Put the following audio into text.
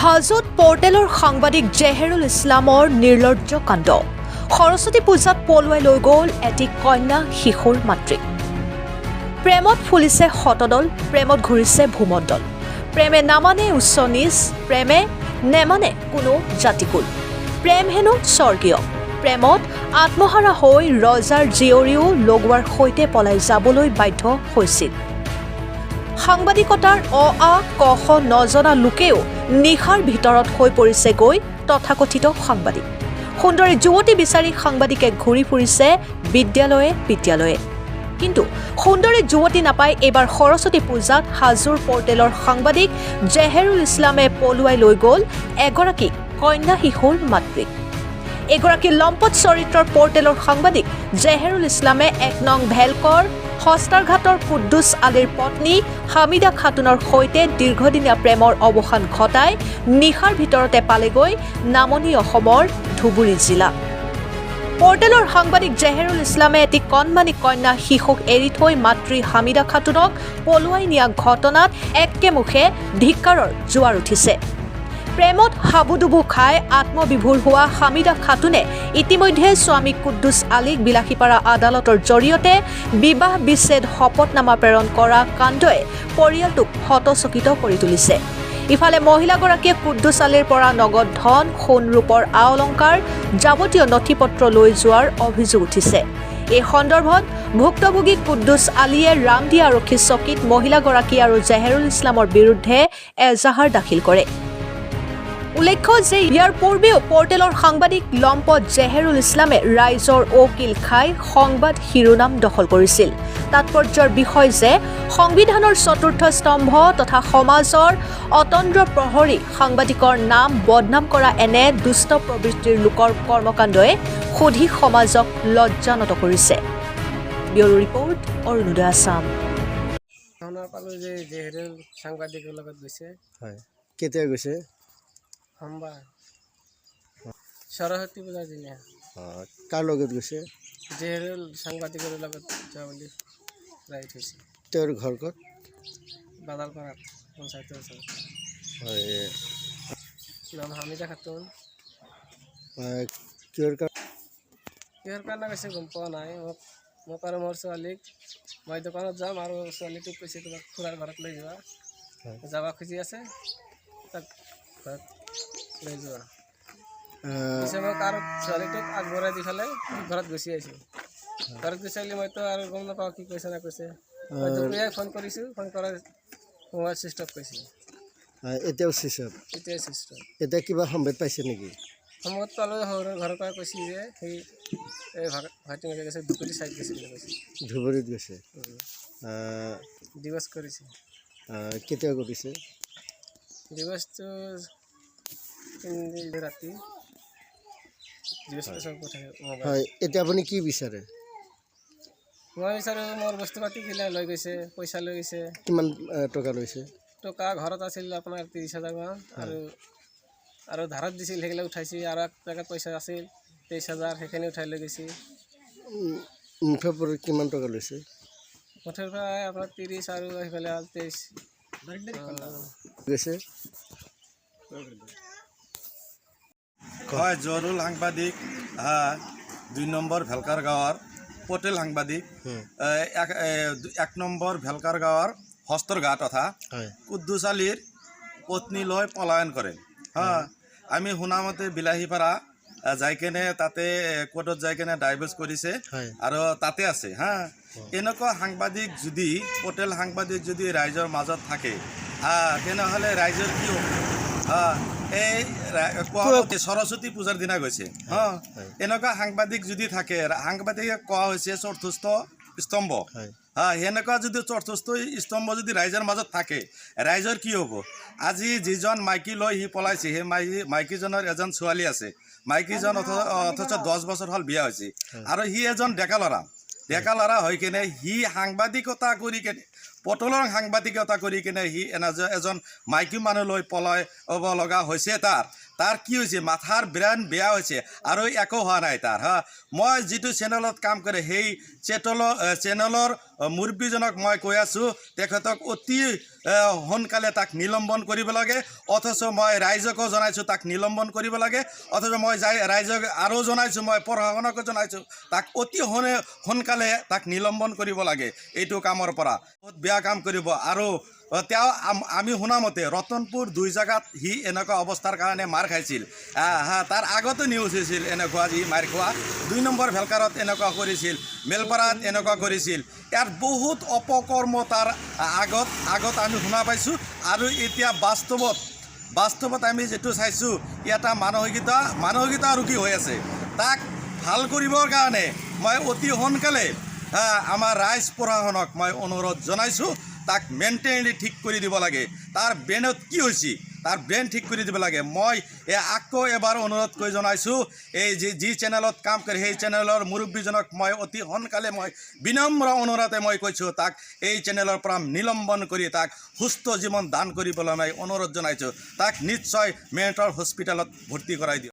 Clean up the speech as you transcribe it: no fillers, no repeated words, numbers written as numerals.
হাজোত পৰ্টেলৰ সাংবাদিক জেহেৰুল ইছলামৰ নিৰ্লজ্জ কাণ্ড সৰস্বতী পূজাত পলুৱাই লৈ গ'ল এটি কন্যা শিশুৰ মাতৃক প্ৰেমত ফুলিছে শতদল প্ৰেমত ঘূৰিছে ভূমণ্ডল প্ৰেমে নামানে উচ্চ নিচ প্ৰেমে নেমানে কোনো জাতিকুল প্ৰেম হেনো স্বৰ্গীয় প্ৰেমত আত্মহাৰা হৈ ৰজাৰ জীয়ৰীও লগোৱাৰ সৈতে পলাই যাবলৈ বাধ্য হৈছিল সাংবাদিকতাৰ ক খ নজনা লোকেও নিশাৰ ভিতৰত হৈ পৰিছে গৈ তথাকথিত সাংবাদিক সুন্দৰী যুৱতী বিচাৰি সাংবাদিকে ঘূৰি ফুৰিছে বিদ্যালয়ে কিন্তু সুন্দৰী যুৱতী নাপাই এবাৰ সৰস্বতী পূজাত হাজোৰ পৰ্টেলৰ সাংবাদিক জেহেৰুল ইছলামে পলুৱাই লৈ গ'ল এগৰাকী কন্যা শিশুৰ মাতৃক এগৰাকী লম্পট চৰিত্ৰৰ পৰ্টেলৰ সাংবাদিক জেহেৰুল ইছলামে 1 নং ভেলকৰ হস্তাৰঘাটৰ কুদ্দুছ আলীৰ পত্নী হামিদা খাতুনৰ সৈতে দীৰ্ঘদিনীয়া প্ৰেমৰ অৱসান ঘটাই নিশাৰ ভিতৰতে পালেগৈ নামনি অসমৰ ধুবুৰী জিলা পৰ্টেলৰ সাংবাদিক জেহেৰুল ইছলামে এটি কণমানি কন্যা শিশুক এৰি থৈ মাতৃ হামিদা খাতুনক পলুৱাই নিয়া ঘটনাত একেমুখে ধিক্কাৰৰ জোৱাৰ উঠিছে প্ৰেমত হাবুডুবু খাই আত্মবিভোৰ হোৱা হামিদা খাতুনে ইতিমধ্যে স্বামী কুদ্দুছ আলীক বিলাসীপাৰা আদালতৰ জৰিয়তে বিবাহ বিচ্ছেদ শপতনামা প্ৰেৰণ কৰা কাণ্ডই পৰিয়ালটোক হতচকিত কৰি তুলিছে ইফালে মহিলাগৰাকীয়ে কুদ্দুছ আলীৰ পৰা নগদ ধন সোণ ৰূপৰ আ-অলংকাৰ যাৱতীয় নথিপত্ৰ লৈ যোৱাৰ অভিযোগ উঠিছে এই সন্দৰ্ভত ভুক্তভোগী কুদ্দুছ আলীয়ে ৰামদিয়া আৰক্ষী চকীত মহিলাগৰাকী আৰু জেহেৰুল ইছলামৰ বিৰুদ্ধে এজাহাৰ দাখিল কৰে উল্লেখ্য যে ইয়াৰ পূৰ্বেও পৰ্টেলৰ সাংবাদিক লম্পট জেহেৰুল ইছলামে ৰাইজৰ অকিল খাই সংবাদ শিৰোনাম দখল কৰিছিল তাৎপৰ্যৰ বিষয় যে সংবিধানৰ চতুৰ্থ স্তম্ভ তথা সমাজৰ অতন্দ্ৰ প্ৰহৰী সাংবাদিকৰ নাম বদনাম কৰা এনে দুষ্ট প্ৰবৃত্তিৰ লোকৰ কৰ্মকাণ্ডই সুধি সমাজক লজ্জানত কৰিছে ব্যুৰো ৰিপৰ্ট অৰুণোদয় আসাম সাংবাদিকৰ লগত গৈছে হয় কেতিয়া গৈছে সোমবাৰ সৰস্বতী পূজাৰ দিনা কাৰ লগত গৈছে জেহেৰুল সাংবাদিকৰ লগত যোৱা বুলি ৰাইট হৈছে তেওঁৰ ঘৰ ক'ত বাদালপাৰাত পঞ্চায়তৰ ওচৰত হয় নাম হামিদা খাতুন কিহৰ কাৰণে কৈছে গম পোৱা নাই মোক আৰু মোৰ ছোৱালীক মই দোকানত যাম আৰু ছোৱালীটোক কৈছে তোমাক খুৰাৰ ঘৰত লৈ যোৱা যাব খুজি আছে তাক ঘৰত লৈ যোৱা পিছে মোক আৰু ছোৱালীটোক আগবঢ়াই দি পেলাই ঘৰত গুচি আহিছোঁ ঘৰত গুচি আহিলে মইতো আৰু গম নাপাওঁ কি কৈছে না কৈছে মই দুপৰীয়াই ফোন কৰিছোঁ ফোন কৰাৰ মোবাইল ছুইচ অফ কৈছে এতিয়াও চিচপ এতিয়াই ছুইচ অফ এতিয়া কিবা সম্ভেদ পাইছে নেকি সময়ত পালোঁ ঘৰৰ পৰা কৈছে যে সেই এই ভাইটি মেকে কৈছে দুপৰী চাইড গৈছে বুলি কৈছে ধুবুৰীত গৈছে দিৱস কৰিছে কেতিয়া কৰিছে দিৱসটো ৰাতি দিৱসটো চব কথা হয় এতিয়া আপুনি কি বিচাৰে মই বিচাৰোঁ মোৰ বস্তু পাতি কিলা লৈ গৈছে পইচা লৈ গৈছে কিমান টকা লৈছে টকা ঘৰত আছিল আপোনাৰ 30,000 মান আৰু ধাৰত দিছিল সেইগিলা উঠাইছে আৰু এক জেগাত পইচা আছিল 23,000 সেইখিনি উঠাই লৈ গৈছে মুঠৰ পৰা কিমান টকা লৈছে মুঠৰ পৰা আপোনাৰ 30 আৰু সেইফালে 23 গৈছে হয় জৰুল সাংবাদিক 2 নম্বৰ ভেলকাৰ গাঁৱৰ পটেল সাংবাদিক 1 নম্বৰ ভেলকাৰ গাঁৱৰ হস্তৰঘাট তথা কুদ্দুছ আলীৰ পত্নী লৈ পলায়ন কৰে আমি শুনামতে বিলাহীপাৰা যাই কেনে তাতে কোৰ্টত যাই কেনে ডাইভৰ্চ কৰিছে আৰু তাতে আছে এনেকুৱা সাংবাদিক যদি পটেল সাংবাদিক যদি ৰাইজৰ মাজত থাকে তেনেহ'লে ৰাইজৰ কি হ'ব এই সৰস্বতী পূজাৰ দিনা গৈছে এনেকুৱা সাংবাদিক যদি থাকে সাংবাদিকে কোৱা হৈছে চতুৰ্থ স্তম্ভ সেনেকুৱা যদি চতুৰ্থ স্তম্ভ যদি ৰাইজৰ মাজত থাকে ৰাইজৰ কি হ'ব আজি যিজন মাইকী লৈ সি পলাইছে সেই মাইকীজনৰ এজন ছোৱালী আছে মাইকীজন অথচ 10 বছৰ হ'ল বিয়া হৈছে আৰু সি এজন ডেকা ল'ৰা হৈ কেনে সি সাংবাদিকতা কৰি কেনে পটলৰ সাংবাদিকতা কৰি কেনে সি এজন মাইকী মানুহ লৈ পলাই হ'ব লগা হৈছে তাৰ কি হৈছে মাথাৰ ব্ৰেইন বেয়া হৈছে আৰু একো হোৱা নাই তাৰ মই যিটো চেনেলত কাম কৰে সেই চেনেলৰ মুৰব্বীজনক মই কৈ আছোঁ তেখেতক অতি সোনকালে তাক নিলম্বন কৰিব লাগে অথচ মই ৰাইজকো জনাইছোঁ তাক নিলম্বন কৰিব লাগে অথচ মই ৰাইজক আৰু জনাইছোঁ মই প্ৰশাসনকো জনাইছোঁ তাক অতি সোনকালে তাক নিলম্বন কৰিব লাগে এইটো কামৰ পৰা বহুত বেয়া কাম কৰিব আৰু তেওঁ আমি শুনামতে ৰতনপুৰ 2 জেগাত সি এনেকুৱা অৱস্থাৰ কাৰণে মাৰ খাইছিল তাৰ আগতো নিউজ হৈছিল এনেকুৱা যি মাৰ খোৱা 2 নম্বৰ ভেলকাৰত এনেকুৱা কৰিছিল মেলপাৰাত এনেকুৱা কৰিছিল ইয়াৰ বহুত অপকৰ্ম তাৰ আগত আমি শুনা পাইছোঁ আৰু এতিয়া বাস্তৱত আমি যেটো চাইছোঁ এটা মানসিকতা ৰোগী হৈ আছে তাক ভাল কৰিবৰ কাৰণে মই অতি সোনকালে আমাৰ ৰাইজ প্ৰশাসনক মই অনুৰোধ জনাইছোঁ তাক মেণ্টেলি ঠিক কৰি দিব লাগে তাৰ ব্ৰেইনত কি হৈছে তাৰ ব্ৰেইন ঠিক কৰি দিব লাগে মই আকৌ এবাৰ অনুৰোধ কৰি জনাইছোঁ এই যি চেনেলত কাম কৰে সেই চেনেলৰ মুৰব্বীজনক মই অতি সোনকালে মই বিনম্ৰ অনুৰোধে মই কৈছোঁ তাক এই চেনেলৰ পৰা নিলম্বন কৰি তাক সুস্থ জীৱন দান কৰিবলৈ মই অনুৰোধ জনাইছোঁ তাক নিশ্চয় মেণ্টেল হস্পিটেলত ভৰ্তি কৰাই দিয়ক